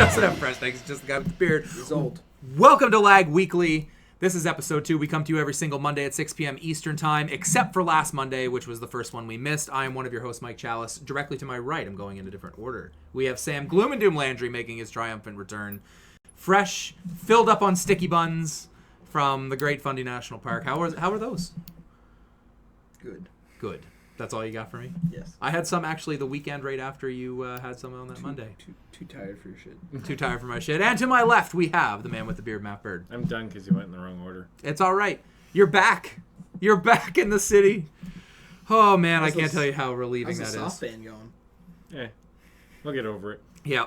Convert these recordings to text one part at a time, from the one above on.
doesn't have fresh legs. He's just the guy with the beard. He's old. Welcome to Lagg Weekly. This is episode 2. We come to you every single Monday at 6 p.m. Eastern Time, except for last Monday, which was the first one we missed. I am one of your hosts, Mike Chalice. Directly to my right, I'm going in a different order. We have Sam Gloom and Doom Landry making his triumphant return. Fresh, filled up on sticky buns from the Great Fundy National Park. How are those? Good. That's all you got for me? Yes. I had some actually the weekend right after you had some on that Monday. Too tired for your shit. Too tired for my shit. And to my left, we have the man with the beard, Matt Bird. I'm done because you went in the wrong order. It's all right. You're back. You're back in the city. Oh, man, I can't tell you how relieving that is. How's the SoftBand going? Yeah, we'll get over it. Yeah.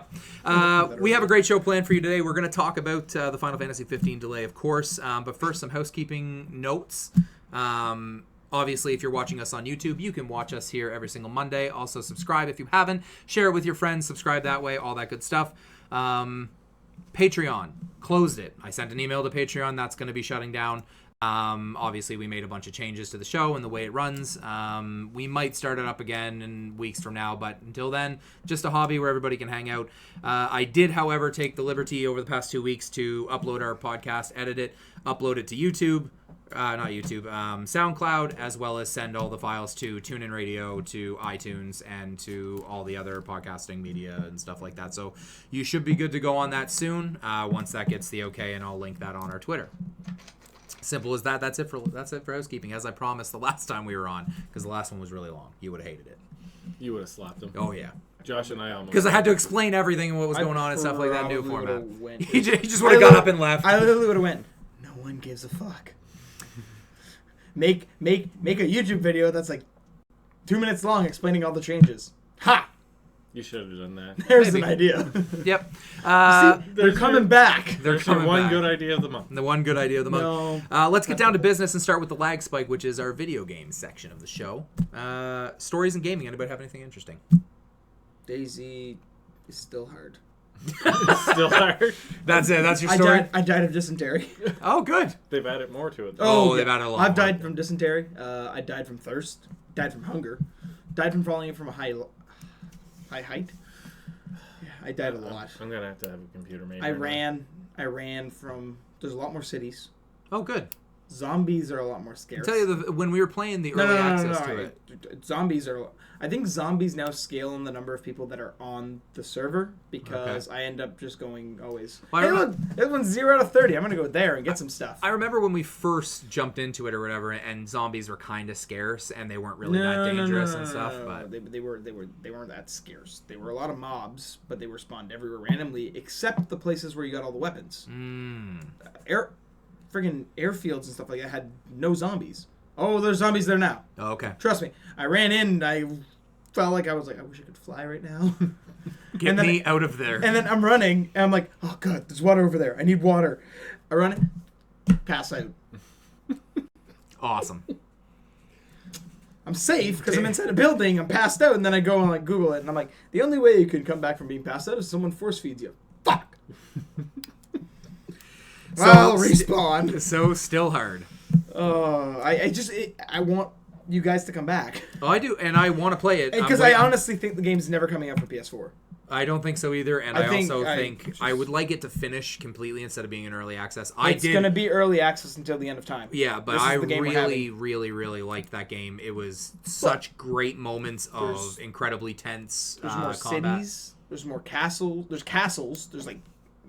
We have a great show planned for you today. We're going to talk about the Final Fantasy 15 delay, of course. But first, some housekeeping notes. Obviously, if you're watching us on YouTube, you can watch us here every single Monday. Also, subscribe if you haven't. Share it with your friends. Subscribe that way. All that good stuff. Patreon. Closed it. I sent an email to Patreon. That's going to be shutting down. Obviously, we made a bunch of changes to the show and the way it runs. We might start it up again in weeks from now, but until then, just a hobby where everybody can hang out. I did, however, take the liberty over the past 2 weeks to upload our podcast, edit it, upload it to YouTube. Not YouTube, SoundCloud, as well as send all the files to TuneIn Radio, to iTunes, and to all the other podcasting media and stuff like that. So you should be good to go on that soon once that gets the okay, and I'll link that on our Twitter. Simple as that. That's it for housekeeping, as I promised the last time we were on, because the last one was really long. You would have hated it. You would have slapped him. Oh, yeah. Josh and I almost. Because I had to explain everything and what was going on and stuff like that. New format. He He just would have got up and left. I literally would have went, no one gives a fuck. Make a YouTube video that's like 2 minutes long explaining all the changes. Ha! You should have done that. There's an idea. Yep. See, they're coming back. They're coming one back. Good idea of the month. The one good idea of the month. No. Let's get down to business and start with the lag spike, which is our video games section of the show. Stories and gaming. Anybody have anything interesting? DayZ is still hard. Still hard. That's it. That's your story. I died of dysentery. Oh, good. They've added more to it. Oh, they've added a lot. I've died from dysentery. I died from thirst. Died from hunger. Died from falling from a high height. Yeah, I died a lot. I'm gonna have to have a computer made. I ran from. There's a lot more cities. Oh, good. Zombies are a lot more scarce. I'll tell you, when we were playing the early access to it. Zombies are... I think zombies now scale in the number of people that are on the server, because I end up just going always, hey look, this one's 0 out of 30. I'm going to go there and get some stuff. I remember when we first jumped into it or whatever, and zombies were kind of scarce, and they weren't really that dangerous and stuff. But they weren't that scarce. They were a lot of mobs, but they were spawned everywhere randomly, except the places where you got all the weapons. Friggin' airfields and stuff like that had no zombies. Oh, there's zombies there now. Oh, okay. Trust me. I ran in and I felt like I was like, I wish I could fly right now. Get me out of there. And then I'm running and I'm like, oh god, there's water over there. I need water. I run, pass out. Awesome. I'm safe because I'm inside a building. I'm passed out, and then I go and like Google it, and I'm like, the only way you can come back from being passed out is someone force feeds you. Fuck. Well, respawn. So still hard. I want you guys to come back. Oh, I do, and I want to play it. Because I honestly think the game's never coming out for PS4. I don't think so either, and I also think just, I would like it to finish completely instead of being in early access. It's going to be early access until the end of time. Yeah, but I really liked that game. It was such great moments of incredibly tense There's more combat. cities. There's more castles. There's castles. There's like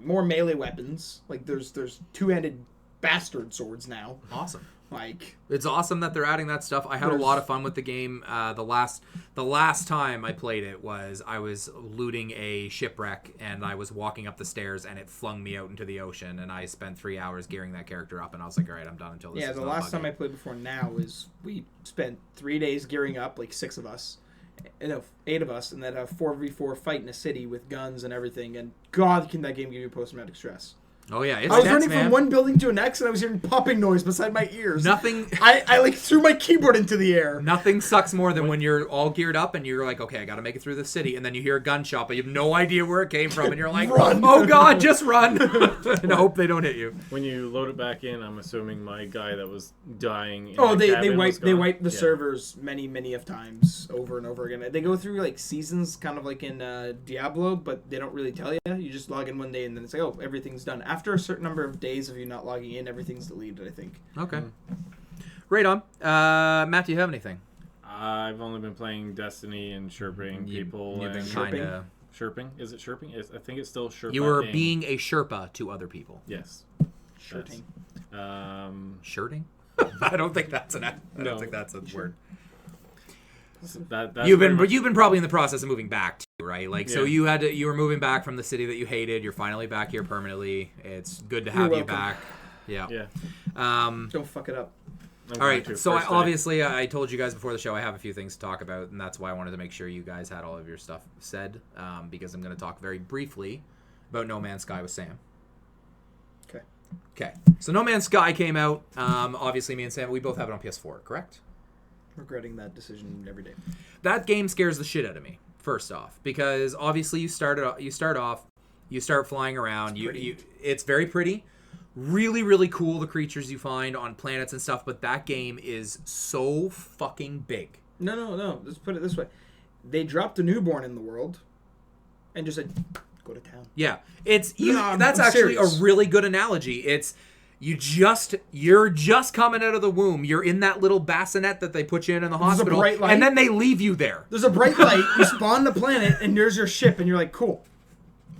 more melee weapons. Like there's two-handed bastard swords now. Awesome. Like, it's awesome that they're adding that stuff. I had a lot of fun with the game. The last time I played it was I was looting a shipwreck, and I was walking up the stairs, and it flung me out into the ocean, and I spent 3 hours gearing that character up, and I was like, all right, I'm done until this is the last time I played before now is we spent 3 days gearing up, like 6 of us. No, 8 of us, and then a 4v4 fight in a city with guns and everything, and God, can that game give you post-traumatic stress. Oh yeah, it's I was tense, running man. from one building to the next, and I was hearing popping noise beside my ears. Nothing. I like threw my keyboard into the air. Nothing sucks more than when you're all geared up and you're like, okay, I got to make it through the city, and then you hear a gunshot, but you have no idea where it came from, and you're like, Run. oh god, just run, and hope they don't hit you. When you load it back in, I'm assuming my guy that was dying. In Oh, the they cabin was wipe gone. the Yeah. servers many of times over and over again. They go through like seasons, kind of like in Diablo, but they don't really tell you. You just log in one day, and then it's like, oh, everything's done. After a certain number of days of you not logging in, everything's deleted, I think. Okay. Right on. Matt, do you have anything? I've only been playing Destiny and chirping people. You've been and kind of... Chirping? Is it chirping? I think it's still chirping. You were being a Sherpa to other people. Yes. Shirting. Shirting? I don't think that's I No. don't think that's a word. That's You've pretty much- been probably in the process of moving back too, right? Like, so Yeah. you were moving back from the city that you hated. You're finally back here permanently. It's good to have you welcome. back. Yeah. Yeah. Don't fuck it up. I'm All going right. to So first day. obviously, I told you guys before the show I have a few things to talk about, and that's why I wanted to make sure you guys had all of your stuff said, because I'm going to talk very briefly about No Man's Sky with Sam. Okay. Okay. So No Man's Sky came out. Obviously, me and Sam, we both have it on PS4, correct? Regretting that decision every day. That game scares the shit out of me. First off, because obviously you start flying around. It's very pretty. Really, really cool, the creatures you find on planets and stuff, but that game is so fucking big. No. Let's put it this way. They dropped a newborn in the world and just said, go to town. Yeah. It's you. No, that's I'm actually serious. a really good analogy. It's you're just coming out of the womb. You're in that little bassinet that they put you in the a hospital, bright light. and then they leave you there. There's a bright light, you spawn the planet, and there's your ship, and you're like, cool.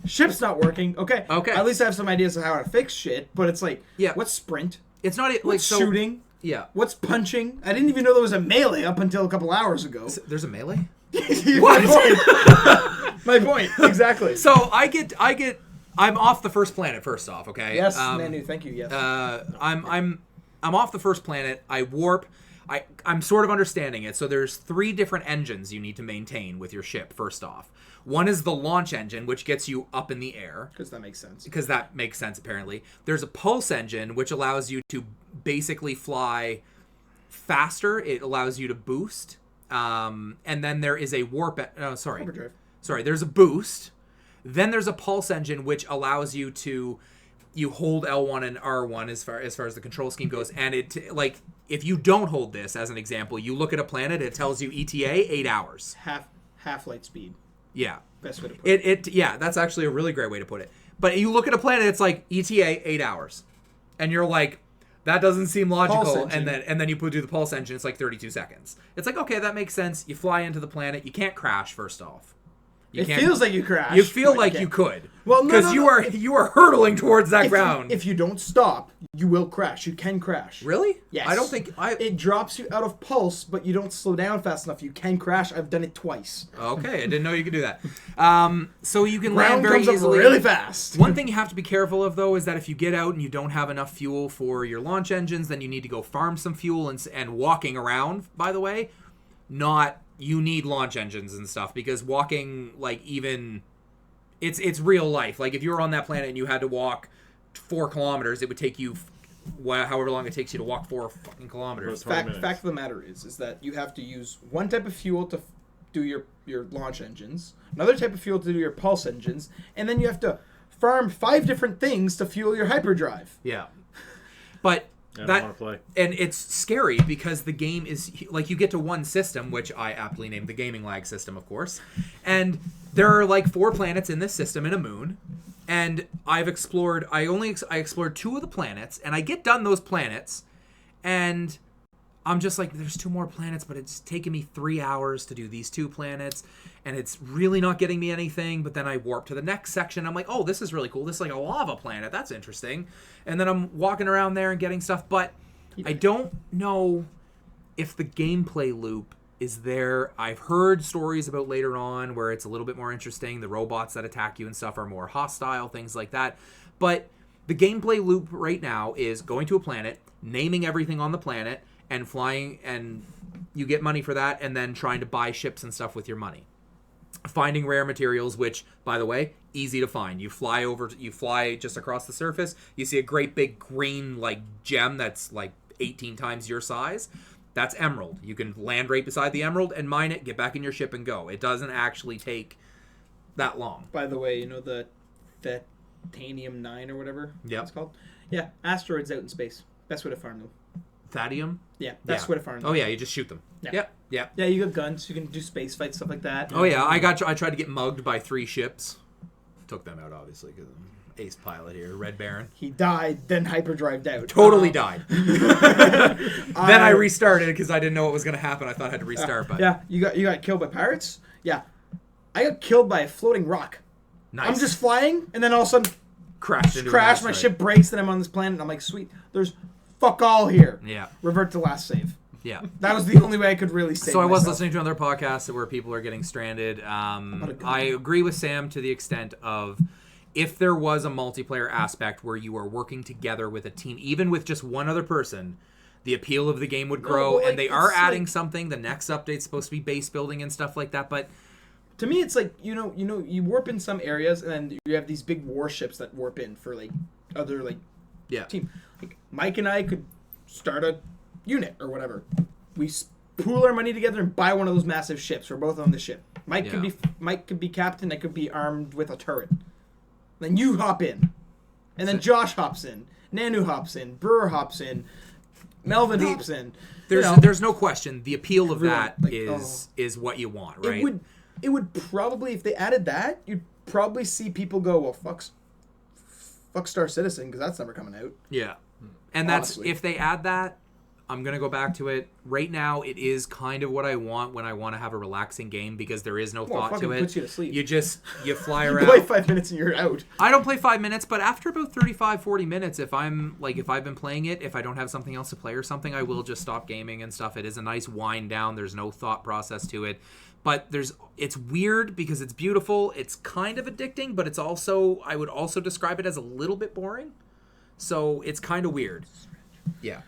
Ship's not working. Okay. At least I have some ideas of how to fix shit, but it's like, Yeah. what's sprint? It's not like What's so, shooting? Yeah. What's punching? I didn't even know there was a melee up until a couple hours ago. There's a melee. What? My point. Exactly. So I'm off the first planet. First off, okay. Yes, Manu. Thank you. Yes. I'm off the first planet. I warp. I'm sort of understanding it. So there's 3 different engines you need to maintain with your ship. First off, one is the launch engine, which gets you up in the air. Because that makes sense. Because that makes sense, apparently. There's a pulse engine, which allows you to basically fly faster. It allows you to boost. And then there is a warp. Hyperdrive. Sorry, there's a boost. Then there's a pulse engine, which allows you to hold L1 and R1 as far as the control scheme goes. And it, like, if you don't hold this, as an example, you look at a planet, it tells you ETA 8 hours. Half light speed. Yeah. Best way to put it. Yeah, that's actually a really great way to put it. But you look at a planet, it's like ETA 8 hours. And you're like, that doesn't seem logical. And then you do the pulse engine, it's like 32 seconds. It's like, okay, that makes sense. You fly into the planet. You can't crash, first off. It feels like you crash. You feel like you could. Well, no, because you are hurtling towards that if ground. If you don't stop, you will crash. You can crash. Really? Yes. I don't think It drops you out of pulse, but you don't slow down fast enough. You can crash. I've done it twice. Okay, I didn't know you could do that. So you can land Ground very comes up easily. really fast. One thing you have to be careful of, though, is that if you get out and you don't have enough fuel for your launch engines, then you need to go farm some fuel and walking around. By the way, you need launch engines and stuff, because walking, like, even it's real life. Like, if you were on that planet and you had to walk 4 kilometers, it would take you however long it takes you to walk 4 fucking kilometers. About 20 Fact minutes. of the matter is that you have to use one type of fuel to do your launch engines, another type of fuel to do your pulse engines, and then you have to farm 5 different things to fuel your hyperdrive. Yeah, but I don't want to play. And it's scary because the game is like, you get to one system, which I aptly named the gaming Lagg system, of course, and there are like 4 planets in this system and a moon. And I explored 2 of the planets, and I get done those planets, and I'm just like, there's 2 more planets, but it's taken me 3 hours to do these 2 planets, and it's really not getting me anything. But then I warp to the next section. I'm like, oh, this is really cool. This is like a lava planet. That's interesting. And then I'm walking around there and getting stuff, but I don't know if the gameplay loop is there. I've heard stories about later on where it's a little bit more interesting. The robots that attack you and stuff are more hostile, things like that. But the gameplay loop right now is going to a planet, naming everything on the planet, and flying, and you get money for that, and then trying to buy ships and stuff with your money. finding rare materials, which, by the way, easy to find. You fly just across the surface, you see a great big green like gem that's like 18 times your size. That's emerald. You can land right beside the emerald and mine it, get back in your ship and go. It doesn't actually take that long. By the way, you know the Titanium 9 or whatever it's called? Yeah, asteroids out in space. Best way to farm them. Thadium? Yeah, best way to farm them. Oh yeah, you just shoot them. Yeah. Yep. Yeah, you got guns. You can do space fights, stuff like that. Oh yeah, I tried to get mugged by 3 ships. Took them out, obviously, because I'm ace pilot here. Red Baron. He died, then hyperdrived out. Totally died. Then I restarted because I didn't know what was going to happen. I thought I had to restart. But yeah, you got killed by pirates? Yeah. I got killed by a floating rock. Nice. I'm just flying, and then all of a sudden... Crash. My ship breaks, and I'm on this planet, and I'm like, sweet, there's fuck all here. Yeah. Revert to last save. Yeah. That was the only way I could really save So I was myself. listening to another podcast where people are getting stranded. I agree with Sam to the extent of if there was a multiplayer aspect where you are working together with a team, even with just one other person, the appeal of the game would grow. And they are adding something. The next update's supposed to be base building and stuff like that. But to me, it's like, you warp in some areas, and then you have these big warships that warp in for, like, other, like, team. Like, Mike and I could start a unit or whatever. We pool our money together and buy one of those massive ships. We're both on the ship. Mike could be captain. I could be armed with a turret. Then you hop in, and then Josh hops in. Nanu hops in. Brewer hops in. Melvin hops in. There's no question. The appeal of that like, is what you want, right? It would probably, if they added that, you'd probably see people go, well, fuck Star Citizen, because that's never coming out. Yeah. And honestly, if they add that, I'm going to go back to it. Right now, it is kind of what I want when I want to have a relaxing game because there is no thought to it. Puts you to sleep. You fly around. You play 5 minutes and you're out. I don't play 5 minutes, but after about 35, 40 minutes, if I've been playing it, if I don't have something else to play or something, I will just stop gaming and stuff. It is a nice wind down. There's no thought process to it. But it's weird because it's beautiful. It's kind of addicting, but I would also describe it as a little bit boring. So it's kind of weird. Yeah.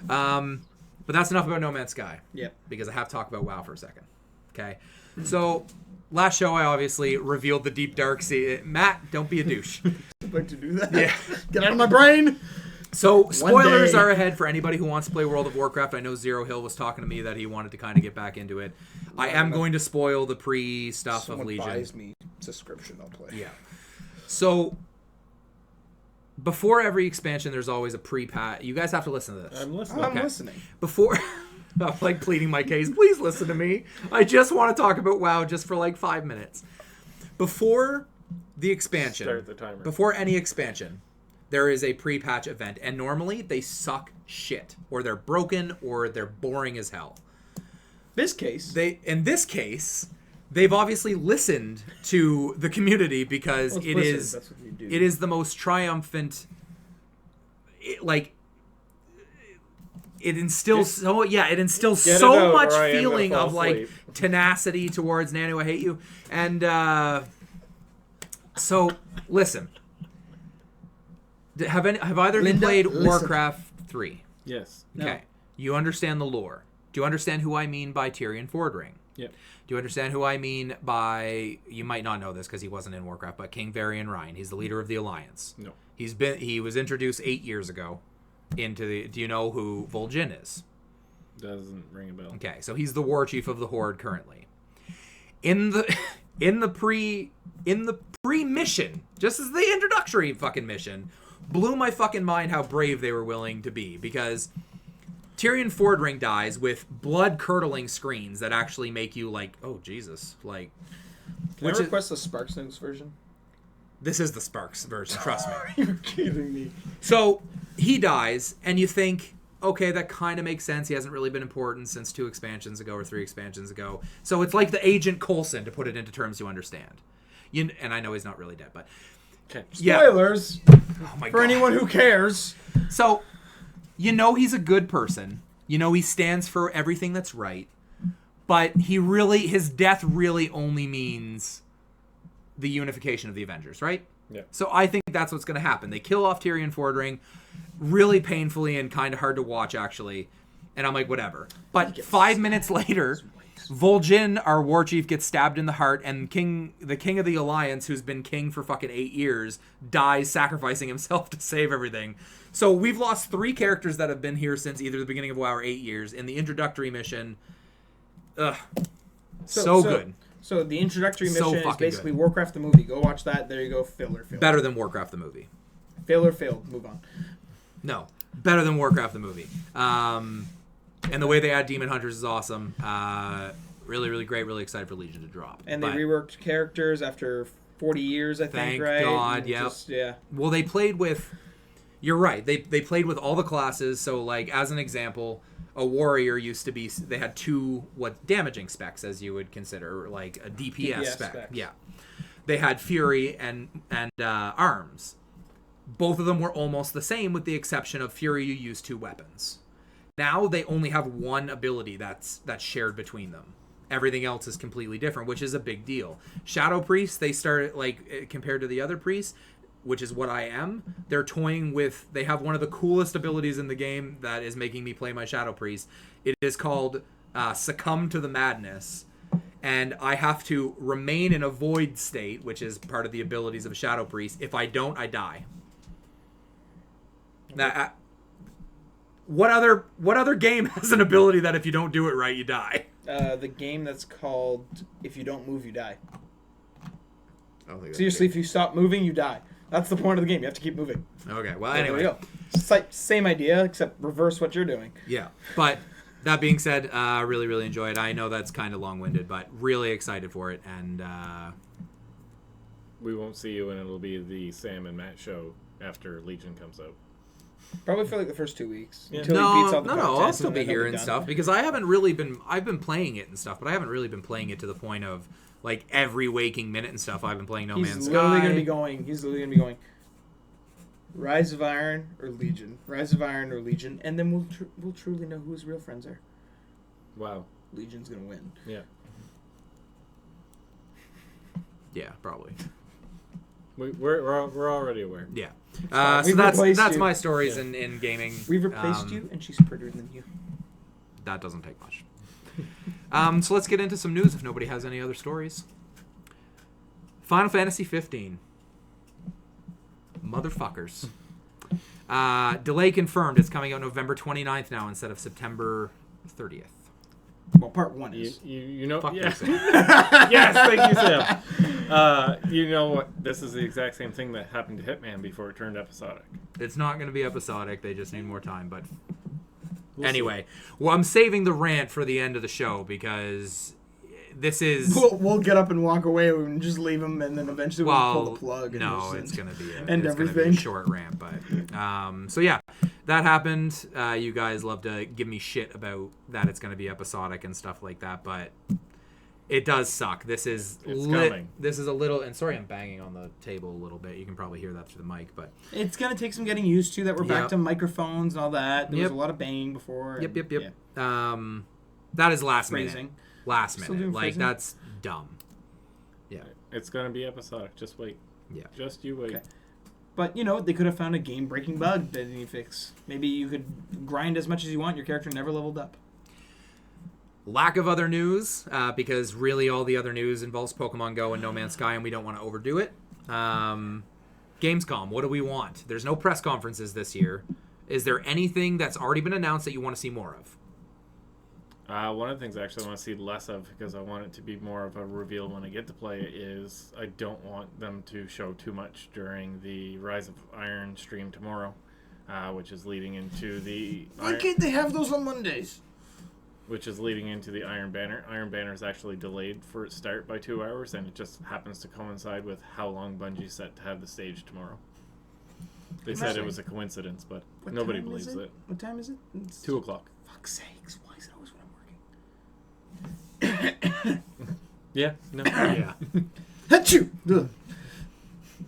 But that's enough about No Man's Sky. Yep. Because I have to talk about WoW for a second. Okay. So last show I obviously revealed the deep dark sea. Matt, don't be a douche. I'd like to do that. Yeah. Get out of my brain. So spoilers are ahead for anybody who wants to play World of Warcraft. I know Zero Hill was talking to me that he wanted to kind of get back into it. I am going to spoil the pre-stuff of Legion. Buys me subscription, I'll play. Yeah. So before every expansion, there's always a pre-patch. You guys have to listen to this. I'm listening. I'm listening. Before, I'm like pleading my case. Please listen to me. I just want to talk about WoW just for like 5 minutes. Before the expansion, Start the timer. Before any expansion, there is a pre-patch event, and normally they suck shit, or they're broken, or they're boring as hell. In this case, they've obviously listened to the community because it is the most triumphant. It instills so much feeling of like tenacity towards Nanu. I hate you, and so listen. Have either of you played Warcraft 3? Yes. Okay. No. You understand the lore. Do you understand who I mean by Tyrion Fordring? Yep. Do you understand who I mean by, you might not know this because he wasn't in Warcraft, but King Varian Ryan? He's the leader of the Alliance. No. He was introduced 8 years ago into the, do you know who Vol'jin is? Doesn't ring a bell. Okay, so he's the war chief of the Horde currently. In the pre-mission, just as the introductory fucking mission, blew my fucking mind how brave they were willing to be, because Tyrion Fordring dies with blood-curdling screens that actually make you like, oh, Jesus. Like, Can I request the Sparks News version? This is the Sparks version, trust me. You're kidding me. So, he dies, and you think, okay, that kind of makes sense. He hasn't really been important since 2 expansions ago or 3 expansions ago. So it's like the Agent Coulson, to put it into terms you understand. And I know he's not really dead, but... Okay. Spoilers! Yeah. Oh my for God. anyone who cares. So, he's a good person. He stands for everything that's right. But his death really only means the unification of the Avengers, right? Yeah. So I think that's what's going to happen. They kill off Tyrion Fordring really painfully and kind of hard to watch, actually. And I'm like, whatever. But 5 minutes later, Vol'jin, our war chief, gets stabbed in the heart, and the king of the Alliance, who's been king for fucking 8 years, dies sacrificing himself to save everything. So we've lost 3 characters that have been here since either the beginning of WoW or 8 years. In the introductory mission, so good. So the introductory So mission is fucking basically good. Warcraft the movie. Go watch that. There you go. Filler. Better than Warcraft the movie. Filler failed. Move on. No, better than Warcraft the movie. And the way they add Demon Hunters is awesome. Really, really great. Really excited for Legion to drop. And they reworked characters after 40 years, I think, right? Thank God, And yep. Yeah. Well, they played with... You're right. They played with all the classes. So, like, as an example, a warrior used to be... They had 2 damaging specs, as you would consider, like a DPS spec. specs. Yeah. They had Fury and Arms. Both of them were almost the same, with the exception of Fury, you use 2 weapons. Now they only have 1 ability that's shared between them. Everything else is completely different, which is a big deal. Shadow Priests, they started, like, compared to the other priests, which is what I am, they're toying with... They have one of the coolest abilities in the game that is making me play my Shadow Priest. It is called Succumb to the Madness. And I have to remain in a void state, which is part of the abilities of a Shadow Priest. If I don't, I die. Now, what other game has an ability that if you don't do it right, you die? The game that's called If You Don't Move, You Die. I don't think Seriously, if you stop moving, you die. That's the point of the game. You have to keep moving. Okay, well, There anyway. you go. It's like same idea, except reverse what you're doing. Yeah, but that being said, really, really enjoy it. I know that's kind of long-winded, but really excited for it, and... We won't see you, and it'll be the Sam and Matt show after Legion comes out. Probably for like the first 2 weeks. Yeah. Until he beats all the I'll content, still and be then here he'll and done. stuff, because I haven't really been... I've been playing it and stuff, but I haven't really been playing it to the point of, like, every waking minute and stuff. I've been playing No Man's He's Sky. literally going to be going... He's literally going to be going... Rise of Iron or Legion. Rise of Iron or Legion. And then we'll truly know who his real friends are. Wow. Legion's going to win. Yeah. Yeah, probably. We're already aware. Yeah. fine. So We've that's replaced you. my stories in gaming. We've replaced Um, you, and she's prettier than you. That doesn't take much. So let's get into some news if nobody has any other stories. Final Fantasy 15. Motherfuckers. Delay confirmed. It's coming out November 29th now instead of September 30th. Well, part 1 is. You know... Fuck yeah. you, Sam. Yes, thank you, Sam. You know what? This is the exact same thing that happened to Hitman before it turned episodic. It's not going to be episodic. They just need more time. But We'll anyway, well, I'm saving the rant for the end of the show because this is... We'll get up and walk away and just leave him, and then eventually we'll pull the plug. And No, just it's gonna be end it's gonna be everything. a short rant, but so yeah, that happened. You guys love to give me shit about that it's gonna be episodic and stuff like that, but it does suck. This is It's coming. This is a little, and sorry, I'm banging on the table a little bit. You can probably hear that through the mic, but It's going to take some getting used to that we're back Yep. to microphones and all that. There Yep. was a lot of banging before. yep. and, yeah. That is last Phrasing. minute. Last Still minute, doing like phrasing? that's dumb. Yeah, It's going to be episodic. Just wait. yeah. Just you wait. Okay. But, you know, they could have found a game-breaking bug that they need to fix. Maybe you could grind as much as you want. Your character never leveled up. Lack of other news, because really all the other news involves Pokemon Go and No Man's Sky, and we don't want to overdo it. Gamescom, what do we want? There's no press conferences this year. Is there anything that's already been announced that you want to see more of? One of the things I actually want to see less of, because I want it to be more of a reveal when I get to play it, is I don't want them to show too much during the Rise of Iron stream tomorrow, which is leading into the... Why can't they have those on Mondays? Which is leading into the Iron Banner. Iron Banner is actually delayed for its start by 2 hours, and it just happens to coincide with how long Bungie's set to have the stage tomorrow. They said it was a coincidence, but What nobody time is believes it. What time is it? It's 2 o'clock. Fuck's sakes, why is it always when I'm working? Yeah, no. Yeah. Achoo! Ugh.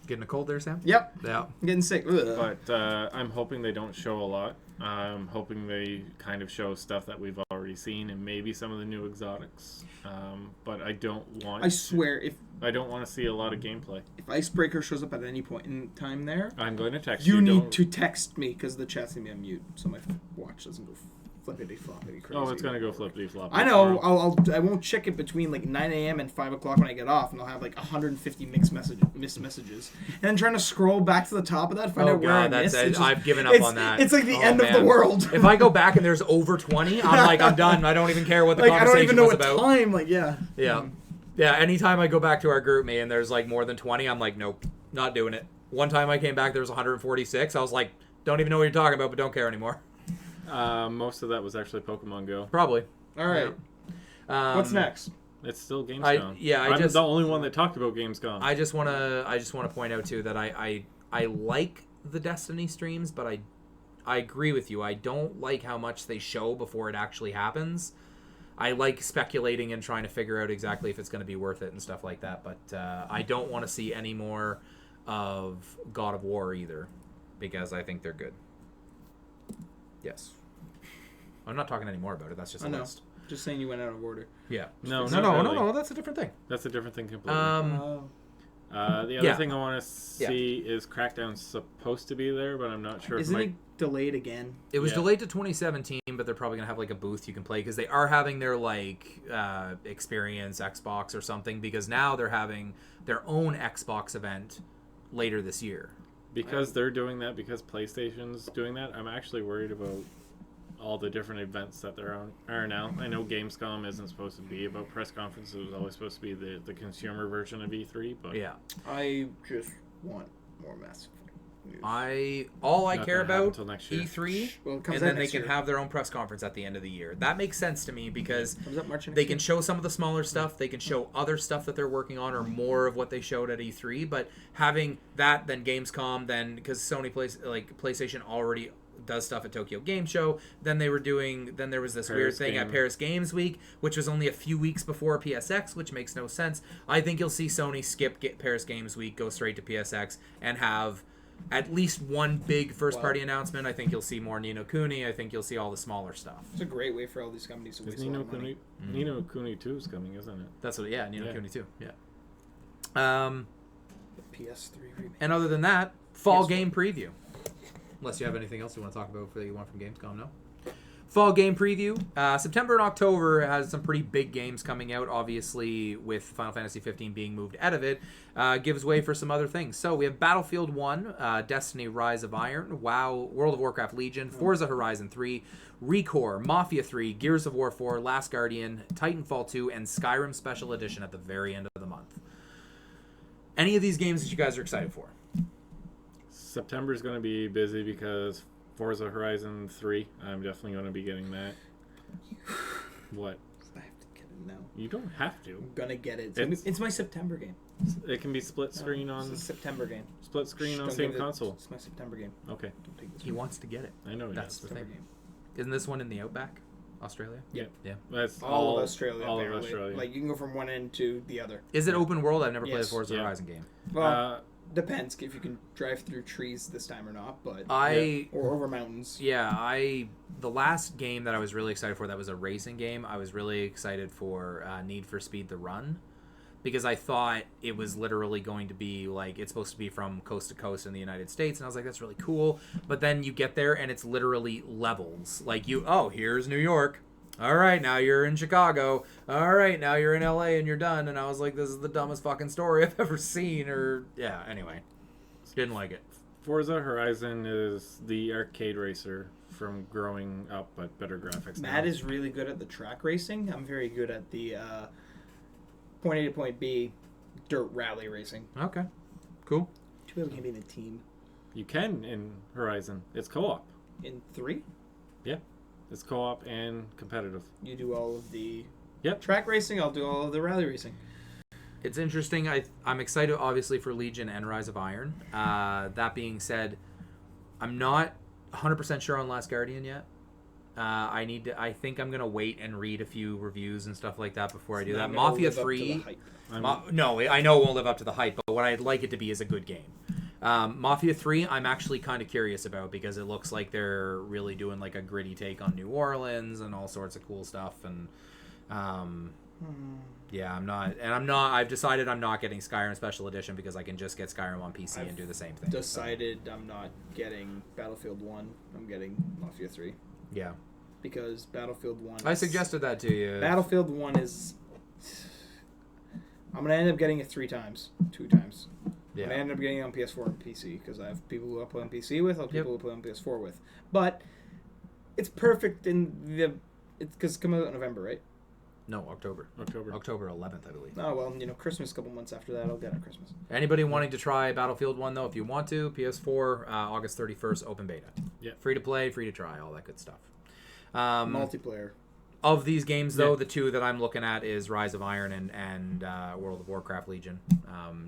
Getting a cold there, Sam? Yep, Yeah. I'm getting sick. Ugh. But I'm hoping they don't show a lot. I'm hoping they kind of show stuff that we've already seen and maybe some of the new exotics. But I don't want... I swear, I don't want to see a lot of gameplay. if Icebreaker shows up at any point in time there, I'm going to text you you. need don't- to text me because the chat's going to be on mute so my watch doesn't go flippity floppity crazy. Oh, it's gonna go flippity floppity. I know. I won't check it between like 9 a.m. and 5 o'clock when I get off, and I'll have like 150 missed messages, and then trying to scroll back to the top of that, find out where I missed. I've given up on that. It's like the end of the world. If I go back and there's over 20, I'm like, I'm done. I don't even care what the like I don't conversation even know was what about. time. Like yeah. Yeah. Anytime I go back to our group me and there's like more than 20, I'm like, nope, not doing it. One time I came back, there was 146. I was like, don't even know what you're talking about, but don't care anymore. Most of that was actually Pokemon Go. Probably. All right. Yeah. What's next? It's still Gamescom. I'm the only one that talked about Gamescom. I just wanna point out too that I like the Destiny streams, but I agree with you. I don't like how much they show before it actually happens. I like speculating and trying to figure out exactly if it's going to be worth it and stuff like that. But I don't want to see any more of God of War either, because I think they're good. Yes. I'm not talking any more about it. That's just a list. Just saying you went out of order. Yeah. No. That's a different thing. That's a different thing completely. The other thing I want to see is Crackdown's supposed to be there, but I'm not sure Isn't it delayed again? It was delayed to 2017, but they're probably going to have like a booth you can play because they are having their like experience Xbox or something, because now they're having their own Xbox event later this year. Because they're doing that, because PlayStation's doing that, I'm actually worried about all the different events that there are now. I know Gamescom isn't supposed to be about press conferences. It was always supposed to be the consumer version of E3, but yeah. I just want more massive news. I care about E3, well, and then they can have their own press conference at the end of the year. That makes sense to me because they can show some of the smaller stuff. They can show other stuff that they're working on, or more of what they showed at E3. But having that, then Gamescom, then because PlayStation already does stuff at Tokyo Game Show. Then there was this weird thing at Paris Games Week, which was only a few weeks before PSX, which makes no sense. I think you'll see Sony skip Paris Games Week, go straight to PSX, and have at least one big first-party announcement. I think you'll see more Ni no Kuni. I think you'll see all the smaller stuff. It's a great way for all these companies to waste a lot of money. Ni no Kuni 2 is coming, isn't it? That's what. Yeah, Ni no Kuni 2. Yeah. The PS3 remake. And other than that, fall game preview. Unless you have anything else you want to talk about that you want from Gamescom, no? Fall game preview. September and October has some pretty big games coming out. Obviously, with Final Fantasy 15 being moved out of it, gives way for some other things. So we have Battlefield 1, Destiny Rise of Iron, WoW, World of Warcraft Legion, Forza Horizon 3, ReCore, Mafia 3, Gears of War 4, Last Guardian, Titanfall 2, and Skyrim Special Edition at the very end of the month. Any of these games that you guys are excited for? September is going to be busy because Forza Horizon 3, I'm definitely going to be getting that. What? I have to get it now. You don't have to. I'm going to get it. It's my September game. It can be split screen on... It's a September game. Split screen on same console. It's my September game. Okay. Don't take this He wants to get it. I know. That's the thing. game. Isn't this one in the Outback? Australia? Yeah. Yeah. That's all of Australia. All apparently. of Australia. Like, you can go from one end to the other. Is it open world? I've never played a Yes. Forza Horizon game. Well, depends if you can drive through trees this time or not, but or over mountains. Yeah, the last game that I was really excited for, that was a racing game. I was really excited for Need for Speed: The Run, because I thought it was literally going to be like, it's supposed to be from coast to coast in the United States, and I was like, that's really cool. But then you get there and it's literally levels. Like here's New York. All right, now you're in Chicago. All right, now you're in LA and you're done. And I was like, this is the dumbest fucking story I've ever seen. Anyway. Didn't like it. Forza Horizon is the arcade racer from growing up, but better graphics. Matt is really good at the track racing. I'm very good at the point A to point B dirt rally racing. Okay. Cool. Too bad we can't be in a team. You can in Horizon. It's co-op. In 3? Yeah. It's co-op and competitive. You do all of the track racing, I'll do all of the rally racing. It's interesting. I'm excited, obviously, for Legion and Rise of Iron. That being said, I'm not 100% sure on Last Guardian yet. I think I'm going to wait and read a few reviews and stuff like that before I do that. Mafia 3... No, I know it won't live up to the hype, but what I'd like it to be is a good game. Mafia 3, I'm actually kind of curious about, because it looks like they're really doing like a gritty take on New Orleans and all sorts of cool stuff. And I've decided I'm not getting Skyrim Special Edition because I can just get Skyrim on PC and do the same thing. Decided I'm not getting Battlefield 1. I'm getting Mafia 3. Yeah. because Battlefield 1 I suggested that to you. Battlefield 1 is... I'm going to end up getting it 2 times. Yeah. I'm going to end up getting it on PS4 and PC, because I have people who I play on PC with, I have people who play on PS4 with. But it's perfect in the... Because it's coming out in November, right? No, October 11th, I believe. Oh, well, Christmas, a couple months after that, I'll get it at Christmas. Anybody wanting to try Battlefield 1, though, if you want to, PS4, August 31st, open beta. Yeah. Free to play, free to try, all that good stuff. Multiplayer. Of these games, though, the 2 that I'm looking at is Rise of Iron and World of Warcraft Legion,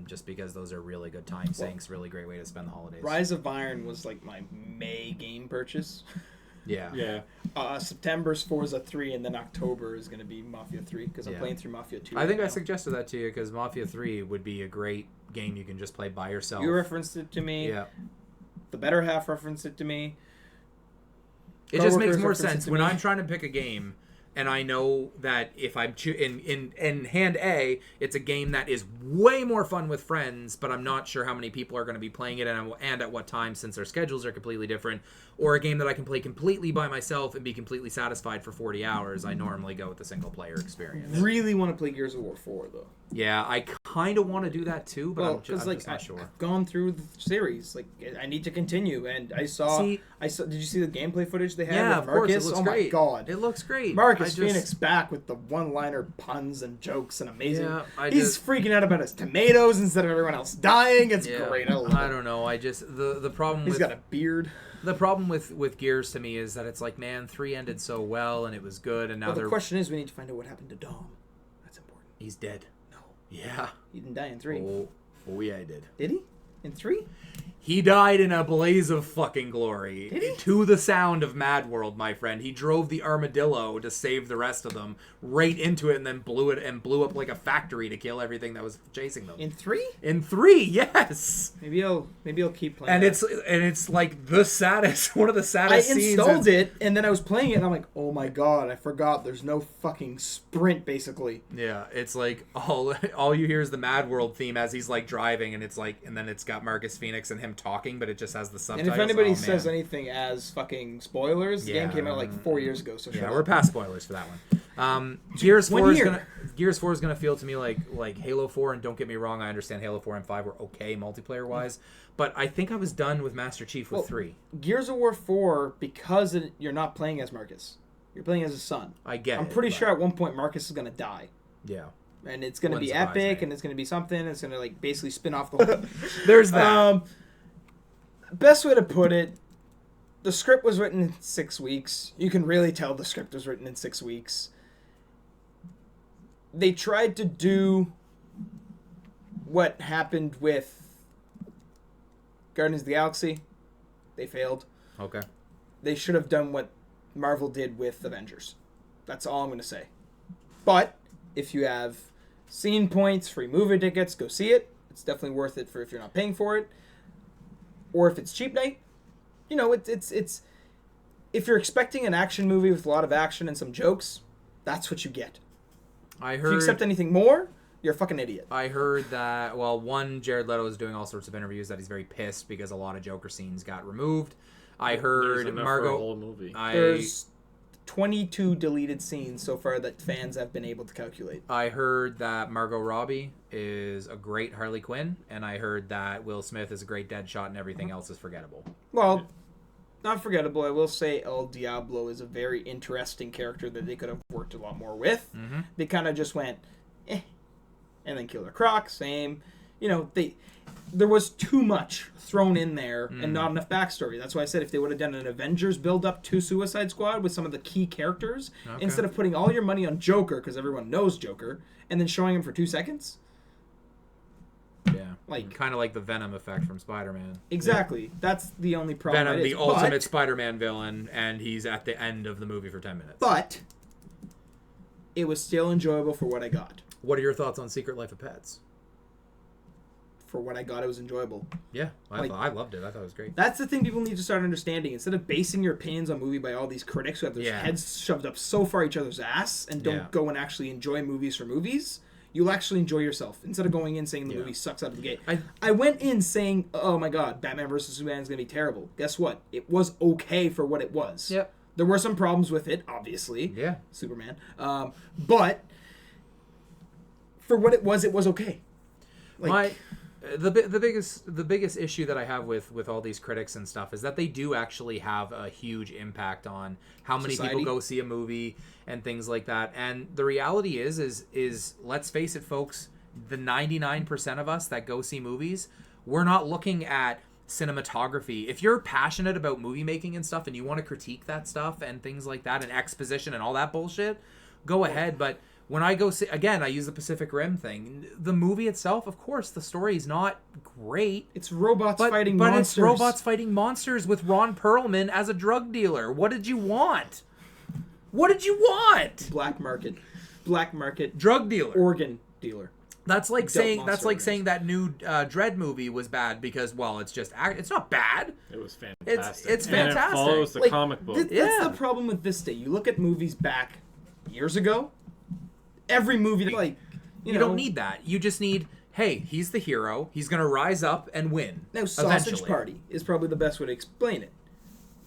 just because those are really good time sinks, really great way to spend the holidays. Rise of Iron was like my May game purchase. Yeah. September's Forza 3, and then October is going to be Mafia 3, because I'm playing through Mafia 2 I think now. I suggested that to you, because Mafia 3 would be a great game you can just play by yourself. You referenced it to me. Yeah. The better half referenced it to me. It just makes Coworkers more referenced it sense to when me. I'm trying to pick a game, and I know that if I'm in hand A, it's a game that is way more fun with friends, but I'm not sure how many people are going to be playing it and at what time, since their schedules are completely different. Or a game that I can play completely by myself and be completely satisfied for 40 hours. I normally go with the single player experience. Really want to play Gears of War 4, though. Yeah, I kind of want to do that too, but I'm just not sure. I've gone through the series. Like, I need to continue, and I saw. Did you see the gameplay footage they had? Yeah, with of course. Marcus? It looks oh great. My god, it looks great. Marcus Phoenix back with the one-liner puns and jokes and amazing. Yeah, He's freaking out about his tomatoes instead of everyone else dying. It's great. I don't know. The problem. He's got a beard. The problem with Gears to me is that it's like, man, 3 ended so well and it was good, and now the question is, we need to find out what happened to Dom. That's important. He's dead. No. Yeah. He didn't die in 3. Oh yeah, he did. Did he? In 3? He died in a blaze of fucking glory. Did he? To the sound of Mad World, my friend. He drove the armadillo to save the rest of them right into it, and then blew up like a factory to kill everything that was chasing them. In 3? In 3, yes. Maybe I'll keep playing. And it's like the saddest, one of the saddest scenes. I installed it, and then I was playing it, and I'm like, oh my god, I forgot. There's no fucking sprint, basically. Yeah, it's like all you hear is the Mad World theme as he's like driving, and it's like, and then it's got Marcus Phoenix and him talking, but it just has the subtitles. And if anybody says anything as fucking spoilers, the game came out like 4 years ago. So yeah, we're past spoilers for that one. Gears 4 is gonna feel to me like Halo 4, and don't get me wrong, I understand Halo 4 and 5 were okay multiplayer wise, but I think I was done with Master Chief with 3. Gears of War 4, because you're not playing as Marcus, you're playing as his son. I'm pretty sure at one point Marcus is gonna die. Yeah. And it's gonna be epic, and it's gonna be something. It's gonna like basically spin off the whole. There's that. Best way to put it, the script was written in 6 weeks. You can really tell the script was written in 6 weeks. They tried to do what happened with Guardians of the Galaxy. They failed. Okay. They should have done what Marvel did with Avengers. That's all I'm going to say. But if you have scene points, free movie tickets, go see it. It's definitely worth it for if you're not paying for it. Or if it's cheap night, it's if you're expecting an action movie with a lot of action and some jokes, that's what you get. If you accept anything more, you're a fucking idiot. I heard that, Jared Leto is doing all sorts of interviews that he's very pissed because a lot of Joker scenes got removed. I heard Margot. For a whole movie. There's 22 deleted scenes so far that fans have been able to calculate. I heard that Margot Robbie is a great Harley Quinn, and I heard that Will Smith is a great Deadshot, and everything else is forgettable. Well, not forgettable. I will say El Diablo is a very interesting character that they could have worked a lot more with. Mm-hmm. They kind of just went, and then Killer Croc, same. There was too much thrown in there and not enough backstory. That's why I said if they would have done an Avengers build-up to Suicide Squad with some of the key characters, instead of putting all your money on Joker, because everyone knows Joker, and then showing him for 2 seconds. Yeah. Kind of like the Venom effect from Spider-Man. Exactly. Yeah. That's the only problem. Venom, the ultimate Spider-Man villain, and he's at the end of the movie for 10 minutes. But it was still enjoyable for what I got. What are your thoughts on Secret Life of Pets? For what I got, it was enjoyable. Yeah, I loved it. I thought it was great. That's the thing people need to start understanding. Instead of basing your opinions on a movie by all these critics who have their heads shoved up so far each other's ass and don't go and actually enjoy movies for movies, you'll actually enjoy yourself. Instead of going in saying the movie sucks out of the gate. I went in saying, oh my god, Batman vs. Superman is going to be terrible. Guess what? It was okay for what it was. Yep. There were some problems with it, obviously. Yeah. Superman. But for what it was okay. Like, The biggest issue that I have with all these critics and stuff is that they do actually have a huge impact on how many society. people go see a movie and things like that. And the reality is let's face it, folks, the 99% of us that go see movies, we're not looking at cinematography. If you're passionate about movie making and stuff and you want to critique that stuff and things like that and exposition and all that bullshit, go ahead. But when I go see, again, I use the Pacific Rim thing. The movie itself, of course, the story is not great. it's robots fighting monsters. But it's robots fighting monsters with Ron Perlman as a drug dealer. What did you want? What did you want? Black market. Drug dealer. Organ dealer. That's like saying monster saying that new Dredd movie was bad because, well, it's not bad. It was fantastic. It's And fantastic. it follows the comic book. That's Yeah. the problem with this day. You look at movies back years ago. Every movie, like You don't need that. You just need, hey, he's the hero. He's gonna rise up and win. Now, Sausage eventually. Party is probably the best way to explain it.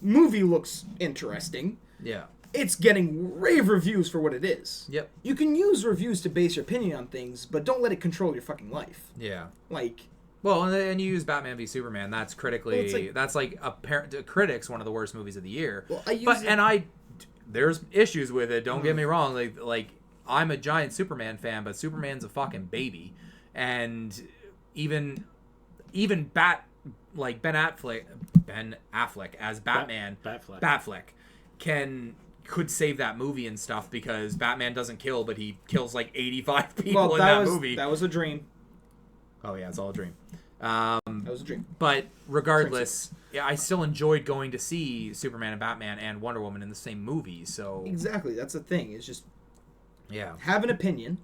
Movie looks interesting. Yeah. It's getting rave reviews for what it is. Yep. You can use reviews to base your opinion on things, but don't let it control your fucking life. Yeah. Like, Well, and you use Batman v Superman. That's critically, Well, it's like- that's like to critics one of the worst movies of the year. Well, I use there's issues with it. Don't get me wrong. Like I'm a giant Superman fan, but Superman's a fucking baby, and even Ben Affleck as Batman, Batfleck could save that movie and stuff because Batman doesn't kill, but he kills like 85 people in that movie. That was a dream. Oh yeah, it's all a dream. That was a dream. But regardless, yeah, I still enjoyed going to see Superman and Batman and Wonder Woman in the same movie. So Exactly. That's the thing. It's just yeah, have an opinion,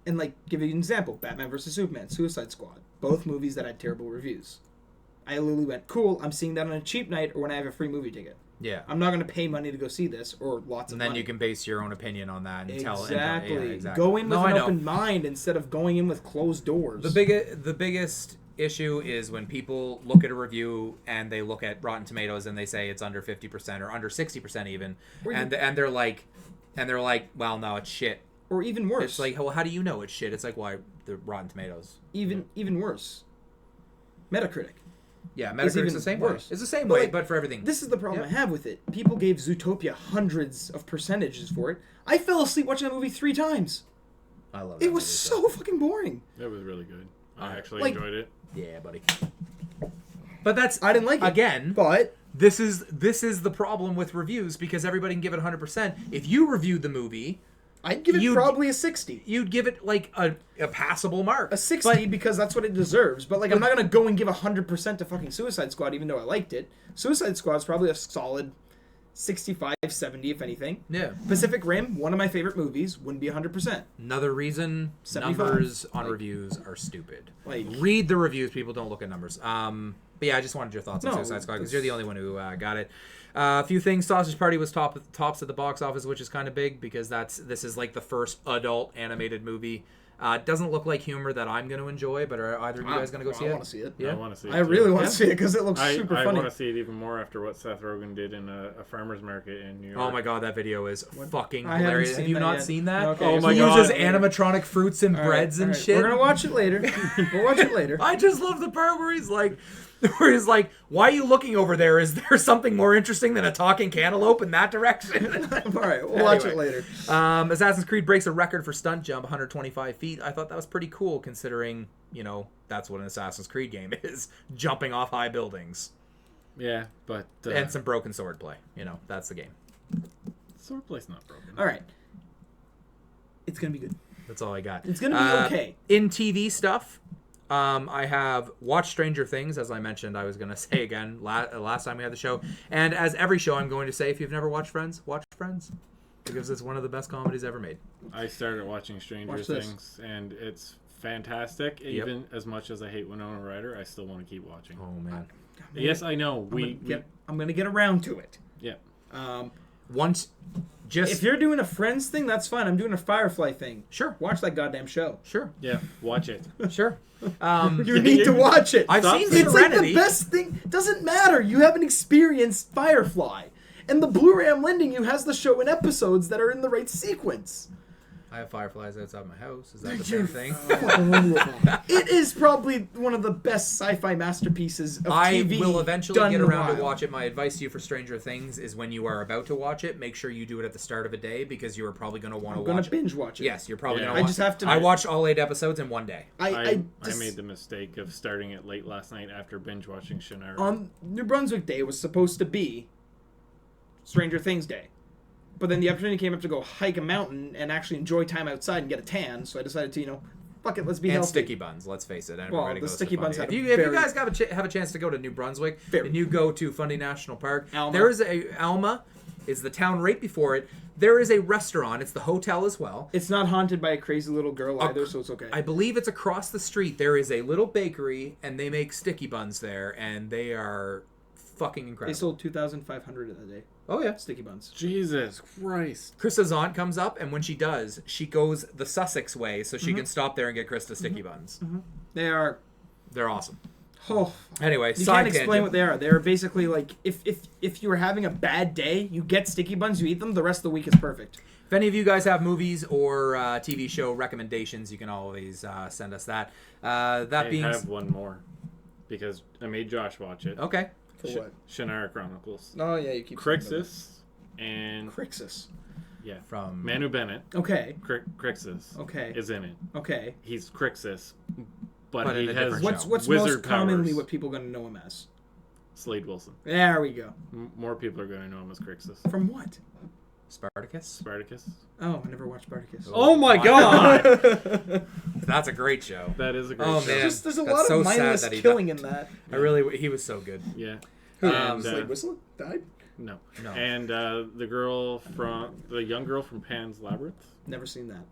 and like give you an example: Batman versus Superman, Suicide Squad, both movies that had terrible reviews. I literally went, cool. I'm seeing that on a cheap night or when I have a free movie ticket. yeah. I'm not going to pay money to go see this or lots of And then money. you can base your own opinion on that and Exactly. yeah, exactly. Go in with No, an I know. open mind instead of going in with closed doors. The biggest issue is when people look at a review and they look at Rotten Tomatoes and they say it's under 50% or under 60% even, and they're like, well, no, it's shit. Or even worse. It's like, well, how do you know it's shit? It's like, why the Rotten Tomatoes? Even worse. Metacritic. Yeah, It's Metacritic's even the same worse. way. It's the same But, way, like, but for everything. This is the problem Yep. I have with it. People gave Zootopia hundreds of percentages for it. I fell asleep watching that movie 3 times. I love It was so fucking boring. It was really good. I actually Like- enjoyed it. Yeah, buddy. But that's I didn't like it. again. But This is the problem with reviews because everybody can give it 100%. If you reviewed the movie, I'd give it probably a 60. you'd give it like a passable mark. A 60 because that's what it deserves. But like I'm not going to go and give 100% to fucking Suicide Squad even though I liked it. Suicide Squad's probably a solid 65, 70 if anything. Yeah. Pacific Rim, one of my favorite movies, wouldn't be 100%. Another reason 75. numbers on Like- reviews are stupid. Like- Read the reviews, people don't look at numbers. But yeah, I just wanted your thoughts on No, Suicide Squad because that's- you're the only one who got it. A few things. Sausage Party was tops at the box office, which is kind of big because this is like the first adult animated movie. It doesn't look like humor that I'm going to enjoy, but are either of you guys going to go see I it? want to see it. Yeah. I want to see it. I really want Yeah. to see it because it looks I super funny. want to see it even more after what Seth Rogen did in a farmer's market in New York. Oh my god, that video is fucking I haven't hilarious. seen Have you that not yet. seen that? Okay, Oh my he God. uses animatronic fruits and breads and shit. We're going to watch it later. We'll watch it later. I just love the part where he's like, why are you looking over there? Is there something more interesting than a talking cantaloupe in that direction? All right, we'll watch it later. Assassin's Creed breaks a record for stunt jump, 125 feet. I thought that was pretty cool considering, that's what an Assassin's Creed game is. Jumping off high buildings. Yeah, but And some broken swordplay. That's the game. swordplay's not broken. All right. It's going to be good. That's all I got. It's going to be okay. In TV stuff, I have watched Stranger Things, as I mentioned. I was going to say again last time we had the show. And as every show, I'm going to say, if you've never watched Friends, watch Friends. Because it's one of the best comedies ever made. I started watching Stranger Watch this. Things, and it's fantastic. Yep. Even as much as I hate Winona Ryder, I still want to keep watching. Oh, man. Yes, I know. I'm going to get around to it. Yeah. If you're doing a Friends thing, that's fine. I'm doing a Firefly thing. Sure. Watch that goddamn show. Sure. Yeah, watch it. Sure. You need to watch it. I've seen It's like Serenity. the best thing. Doesn't matter. You haven't experienced Firefly. And the Blu-ray I'm lending you has the show in episodes that are in the right sequence. I have fireflies outside my house. Is that the same thing? It is probably one of the best sci-fi masterpieces of TV. I will eventually done get in a around to while. watch it. My advice to you for Stranger Things is when you are about to watch it, make sure you do it at the start of a day because you are probably going to want to I'm going watch to binge watch it. Yes, you're probably Yeah. going to I watch just have to. I watched all 8 episodes in one day. I made the mistake of starting it late last night after binge watching Shannara. On New Brunswick Day was supposed to be Stranger Things Day. But then the opportunity came up to go hike a mountain and actually enjoy time outside and get a tan. So I decided to, fuck it, let's be And healthy. sticky buns, let's face it. Everybody the goes sticky to buns Fundy. had If a you very- guys have a chance to go to New Brunswick Very. and you go to Fundy National Park, Alma. there is Alma is the town right before it. There is a restaurant. It's the hotel as well. It's not haunted by a crazy little girl either, so it's okay. I believe it's across the street. There is a little bakery, and they make sticky buns there, and they are fucking They incredible. sold 2,500 a day. Oh, yeah. Sticky buns. Jesus Christ. Krista's aunt comes up, and when she does, she goes the Sussex way so she can stop there and get Krista sticky buns. They are... They're awesome. Oh, Anyway, you side can't explain tangent. what they are. They're basically like, if you were having a bad day, you get sticky buns, you eat them, the rest of the week is perfect. If any of you guys have movies or TV show recommendations, you can always send us that. I have one more because I made Josh watch it. Okay. For what? Shannara Chronicles. Oh, yeah, you keep... Crixus and Crixus. yeah, From Manu Bennett. Okay. Crixus. Okay. Is in it. Okay. He's Crixus, but But he in a has different What's wizard most commonly powers. what people are going to know him as? Slade Wilson. There we go. More people are going to know him as Crixus. From what? Spartacus. Spartacus. Oh, I never watched Spartacus. Oh my God. That's a great show. That is a great Oh, show. man. There's a That's lot so of sad mindless that he killing in that. He was so good. Yeah. Who? And, Slade Whistle died? No. No. And the young girl from Pan's Labyrinth. Never seen that.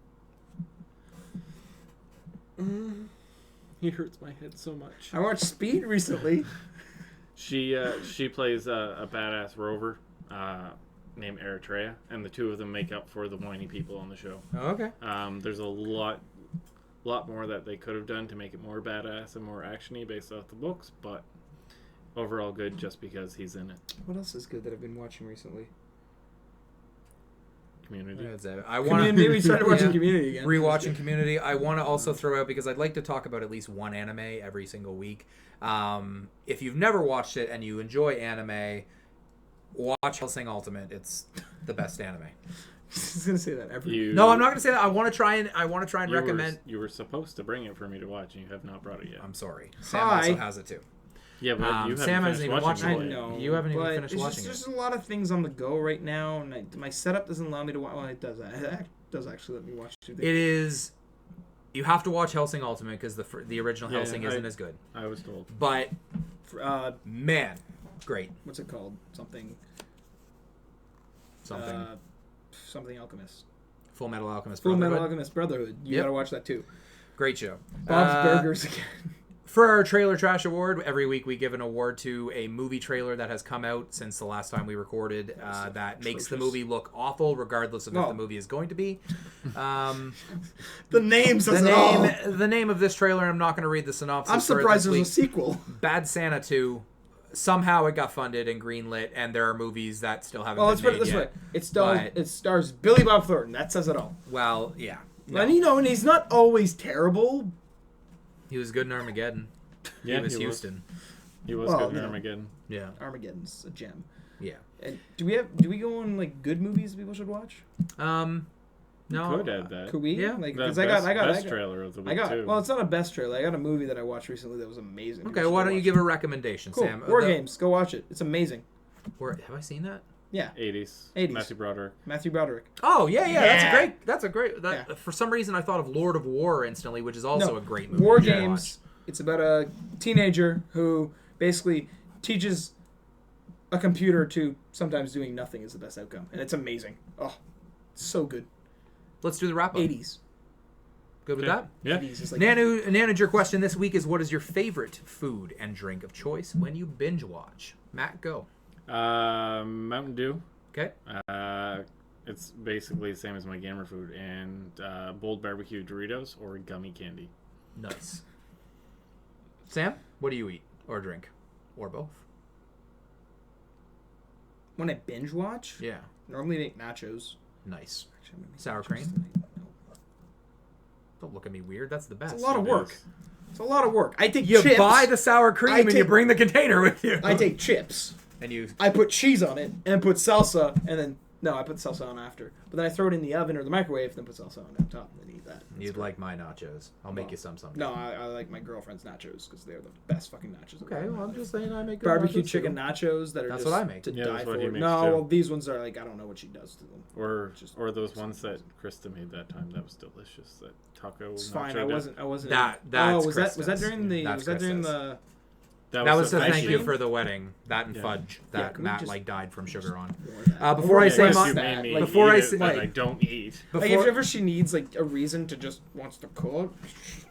He hurts my head so much. I watched Speed recently. She plays a badass rover named Eritrea, and the two of them make up for the whiny people on the show. Oh, okay. There's a lot more that they could have done to make it more badass and more actiony based off the books, but overall good just because he's in it. What else is good that I've been watching recently? Community. I want Community. We started watching Community again. Rewatching Community. I want to also throw out, because I'd like to talk about at least one anime every single week. If you've never watched it and you enjoy anime, watch Hellsing Ultimate. It's the best anime. I was gonna say that every. No, I'm not gonna say that. I want to try and recommend. You were supposed to bring it for me to watch, and you have not brought it yet. I'm sorry. Sam Hi. also has it too. Yeah, but you haven't Sam hasn't finished even watched watching it. it. I know. You haven't even but finished it's watching There's a lot of things on the go right now, and my setup doesn't allow me to watch. Well, it does. It does actually let me watch 2 It things. is. You have to watch Hellsing Ultimate because the original Yeah, Hellsing isn't as good. I was told. But Uh, man, great. what's it called? Something. Something. Something Alchemist. Full Metal Alchemist. Full Metal Brotherhood. Alchemist Brotherhood. You Yep. gotta watch that too. Great show. Bob's Burgers again. For our Trailer Trash Award, every week we give an award to a movie trailer that has come out since the last time we recorded that makes the atrocious. movie look awful, regardless of if Oh. the movie is going to be. The name says it all. The name of this trailer, I'm not going to read the synopsis. I'm for it surprised this there's a week. sequel. Bad Santa 2. Somehow it got funded and greenlit, and there are movies that still haven't Well, been let's put it made this way: yet. it stars Billy Bob Thornton. That says it all. Well, yeah. No. And and he's not always terrible. He was good in Armageddon. Yeah, he was he was. Houston. He was Well, good in you know. Armageddon. Yeah. Armageddon's a gem. Yeah. And do we go on like good movies people should watch? No. Could add that. Could we? Yeah. Like, The 'cause best trailer of the week, too. Well, it's not a best trailer. I got a movie that I watched recently that was amazing. Okay, why don't you give a recommendation, Cool. Sam? War Games. Go watch it. It's amazing. Have I seen that? Yeah. 80s. 80s. Matthew Broderick. Matthew Broderick. Oh, yeah. Yeah. That's a great. Yeah. For some reason, I thought of Lord of War instantly, which is also No, a great movie. War you should Games. It's about a teenager who basically teaches a computer to sometimes doing nothing is the best outcome, and it's amazing. Oh, it's so good. watch. Let's do the wrap up. 80s. Good with Okay. that? Yeah. 80s is like Nanu, your question this week is: what is your favorite food and drink of choice when you binge watch? Matt, go. Mountain Dew. Okay. It's basically the same as my gamer food, and bold barbecue Doritos or gummy candy. Nice. Sam, what do you eat or drink, or both? When I binge watch, Yeah. normally make nachos. Nice. Actually, I'm gonna make Sour nachos cream? tonight. No. Don't look at me weird. That's the best. It's a lot of It work. is. It's a lot of work. I take You chips. buy the sour cream I and you take- bring the container with you. I take chips. And you... I put cheese on it and put salsa, and then I put salsa on after. But then I throw it in the oven or the microwave, then put salsa on top, and then eat that. You'd like my nachos. I'll make you some someday. No, I like my girlfriend's nachos because they're the best fucking nachos. I've Okay, ever well, I'm had. just saying I make good Barbecue nachos, chicken too. nachos that are That's just what I make. to Yeah, die that's what for. he makes, No, too. well, these ones are like I don't know what she does to them. Or those ones that Krista made that time. That was delicious. That taco. It's nacho fine. I dip. wasn't. That's oh, was that Krista's. during the? That's Was that during Krista's. the? That was the to thank thank you for the wedding. That and Yeah. fudge Yeah, that can we Matt just- like died from sugar on. That? Before I say Yes, my- you made me before eat I it, say- but like- I don't eat. Like Before, if ever she needs like a reason to just wants to cook,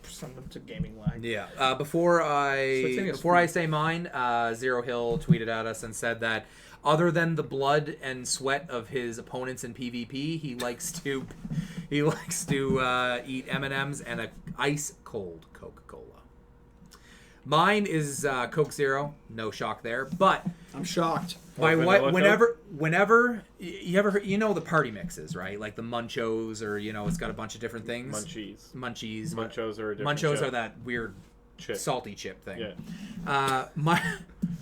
send them to Gaming Lagg. yeah. Before it's I food. say mine, Zero Hill tweeted at us and said that other than the blood and sweat of his opponents in PvP, he likes to eat M&Ms and a ice cold Coca-Cola. Mine is Coke Zero, no shock there. But I'm shocked. my Vanilla wife, Coke? whenever you ever heard, the party mixes, right? Like the Munchos, or it's got a bunch of different things. Munchies. Munchies. Munchos are a different Munchos chip. are that weird Chip. salty chip thing. Yeah.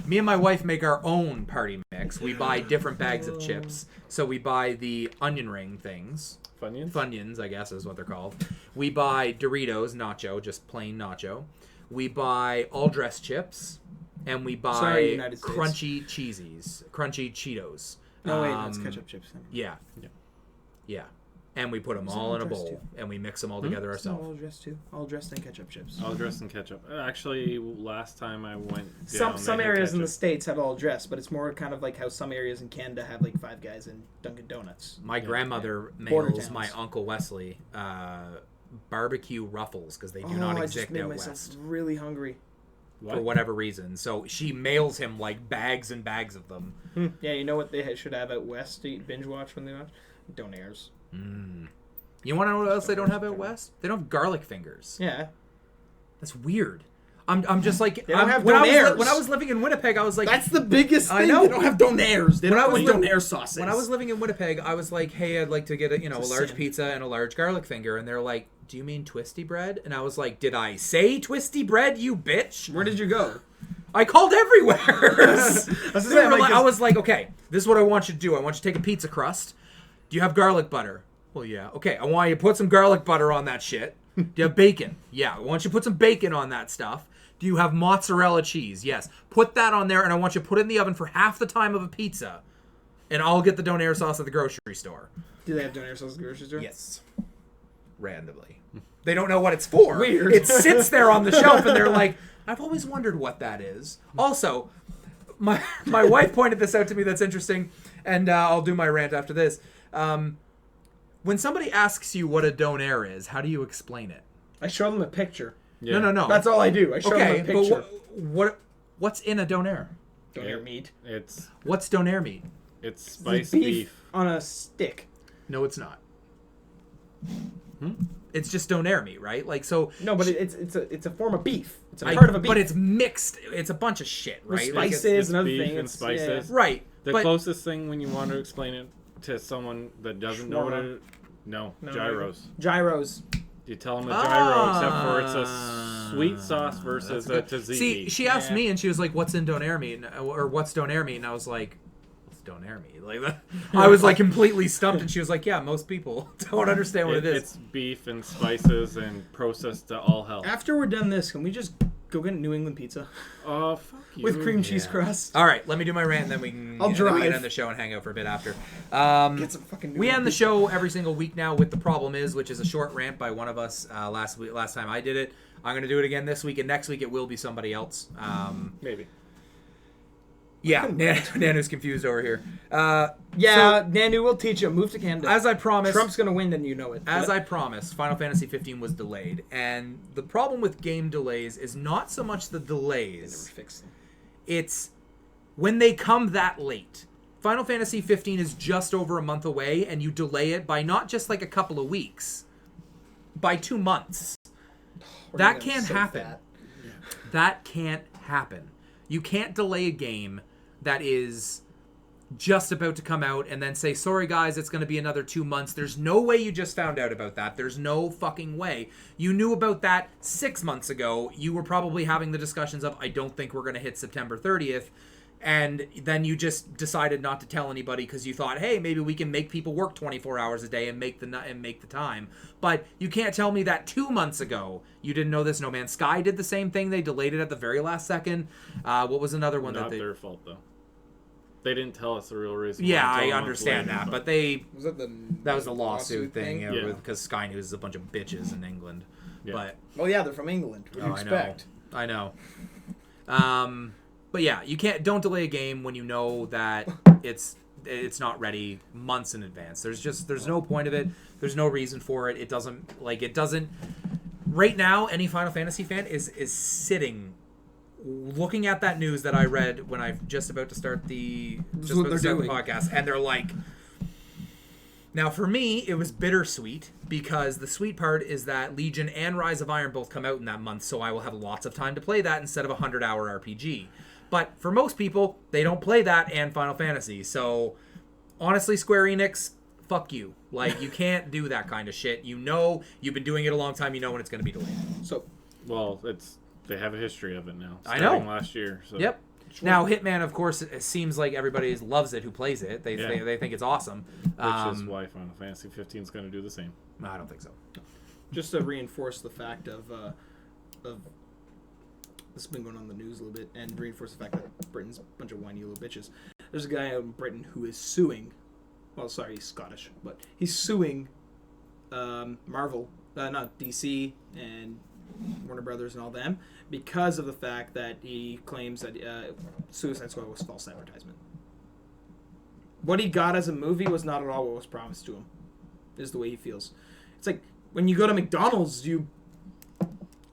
Me and my wife make our own party mix. We buy different bags of chips. So we buy the onion ring things. Funyuns? Funyuns, I guess is what they're called. We buy Doritos nacho, just plain nacho. We buy all dressed chips, and we buy Sorry, United States. crunchy crunchy Cheetos. No, wait, that's ketchup chips. Yeah. Yeah. Yeah. And we put them Is it all all in a dressed bowl, too? and we mix them all together It's not ourselves. all dressed too. All dressed in ketchup chips. All dressed in ketchup. Actually, last time I went Some down, they had areas in the ketchup. states have all dressed, but it's more kind of like how some areas in Canada have like Five Guys and Dunkin' Donuts. My grandmother Border mails my towns. Uncle Wesley barbecue ruffles because they do Oh, not I just exist made out myself west really hungry. for whatever reason. So she mails him like bags and bags of them. Yeah, you know what they should have out west to eat binge watch when they watch? Donairs. You want to know what else they don't have out west? They don't have garlic fingers. Yeah. That's weird. I'm just like They don't have when Donairs. I was living in Winnipeg, I was like, That's the biggest thing. I know. They don't have Donairs. They When don't I was have li- Donair sauces. when I was living in Winnipeg, I was like, hey, I'd like to get a a large sin. pizza and a large garlic finger, and they're like, do you mean twisty bread? And I was like, did I say twisty bread, you bitch? Where did you go? I called everywhere. That's They were like- I was like, okay, this is what I want you to do. I want you to take a pizza crust. Do you have garlic butter? Well, yeah. Okay, I want you to put some garlic butter on that shit. Do you have bacon? Yeah. I want you to put some bacon on that stuff. Do you have mozzarella cheese? Yes. Put that on there, and I want you to put it in the oven for half the time of a pizza. And I'll get the Donair sauce at the grocery store. Do they have Donair sauce at the grocery store? Yes. Randomly. They don't know what it's for. Weird. It sits there on the shelf, and they're like, I've always wondered what that is. Also, my wife pointed this out to me that's interesting, and I'll do my rant after this. When somebody asks you what a Donair is, how do you explain it? I show them a picture. Yeah. No. That's all I do. I show Okay, them a but picture. what's in a Donair? Donair meat. It's What's Donair meat? it's It's spiced beef beef. on a stick. No, it's not. It's just Donair meat, right? Like so. No, but it's a form of beef. It's a I- part of a beef. But it's mixed. It's a bunch of shit, With right? Like, spices it's and other beef things. and It's- spices. yeah. right. The but closest thing when you want to explain it to someone that doesn't know what Shawarma. it no, No, gyros. Gyros. You tell them a gyro, except for it's Ah, a sweet sauce versus a tzatziki. See, she asked Yeah. me, and she was like, "What's in Donair meat?" Or "What's Donair meat?" And I was like, "What's Donair meat?" Like that. I was like completely stumped, and she was like, "Yeah, most people don't understand what it is." It's beef and spices and processed to all hell. After we're done this, can we just go get New England pizza Oh, fuck you. with cream cheese yeah. crust? All right, let me do my rant, and then we can. I'll then we can drive. end the show and hang out for a bit after. Get some fucking. New We England end the pizza. show every single week now with The Problem Is, which is a short rant by one of us last time I did it. I'm going to do it again this week, and next week it will be somebody else. Maybe. Yeah, Nanu's confused over here. Yeah, Nanu will teach you. Move to Canada. As I promised, Trump's gonna win, and you know it. As I promised, Final Fantasy 15 was delayed, and the problem with game delays is not so much the never delays, fix them. it's when they come that late. Final Fantasy 15 is just over a month away, and you delay it by not just like a couple of weeks, by 2 months. That can't happen. That can't happen. You can't delay a game that is just about to come out and then say, sorry guys, it's going to be another 2 months. There's no way you just found out about that. There's no fucking way. You knew about that 6 months ago. You were probably having the discussions of, I don't think we're going to hit September 30th. And then you just decided not to tell anybody because you thought, hey, maybe we can make people work 24 hours a day and make the time. But you can't tell me that 2 months ago you didn't know this. No Man's Sky did the same thing. They delayed it at the very last second. What was another one Not that their fault, though. They didn't tell us the real reason. Yeah, I understand that, but that was the lawsuit thing, thing? because Sky News is a bunch of bitches in England. Yeah. But Oh yeah, they're from England. What do you expect? I know. But yeah, don't delay a game when you know that it's not ready months in advance. There's no point of it. There's no reason for it. It doesn't right now. Any Final Fantasy fan is sitting, looking at that news that I read when I'm just about to start the podcast, and they're like. Now, for me, it was bittersweet because the sweet part is that Legion and Rise of Iron both come out in that month, so I will have lots of time to play that instead of a 100-hour RPG. But for most people, they don't play that and Final Fantasy. So, honestly, Square Enix, fuck you. Like, you can't do that kind of shit. You know, you've been doing it a long time. You know when it's going to be delayed. Well, they have a history of it now. I know. Last year. So. Yep. Now, Hitman, of course, it seems like everybody loves it who plays it. They think it's awesome. Which is why Final Fantasy 15 is going to do the same. I don't think so. Just to reinforce the fact of this has been going on in the news a little bit, and reinforce the fact that Britain's a bunch of whiny little bitches. There's a guy out in Britain who is suing. Well, sorry, he's Scottish, but he's suing Marvel, not DC and Warner Brothers and all them, because of the fact that he claims that Suicide Squad was false advertisement. What he got as a movie was not at all what was promised to him, is the way he feels. It's like, when you go to McDonald's,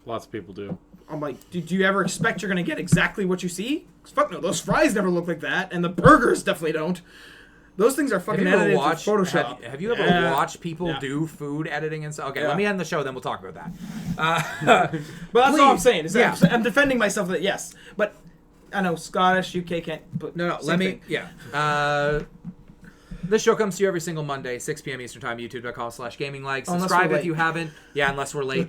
Lots of people do. I'm like, do you ever expect you're going to get exactly what you see? 'Cause fuck no, those fries never look like that, and the burgers definitely don't. Those things are fucking edited for Photoshop. Have you ever watched people do food editing and stuff? Okay, let me end the show, then we'll talk about that. But that's all I'm saying. Is that I'm defending myself that, yes. But I know Scottish, UK can't. But no, let me. Thing. Yeah. This show comes to you every single Monday, 6 p.m. Eastern Time, youtube.com/GamingLag. Subscribe if you haven't. Yeah, unless we're late.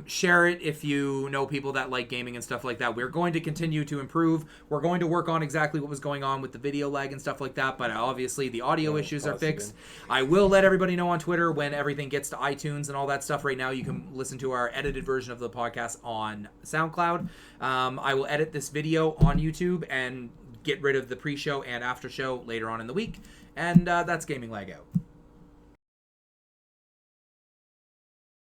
Share it if you know people that like gaming and stuff like that. We're going to continue to improve. We're going to work on exactly what was going on with the video lag and stuff like that, but obviously the audio issues are fixed. I will let everybody know on Twitter when everything gets to iTunes and all that stuff. Right now, you can listen to our edited version of the podcast on SoundCloud. I will edit this video on YouTube and get rid of the pre-show and after show later on in the week. And that's Gaming Lag out.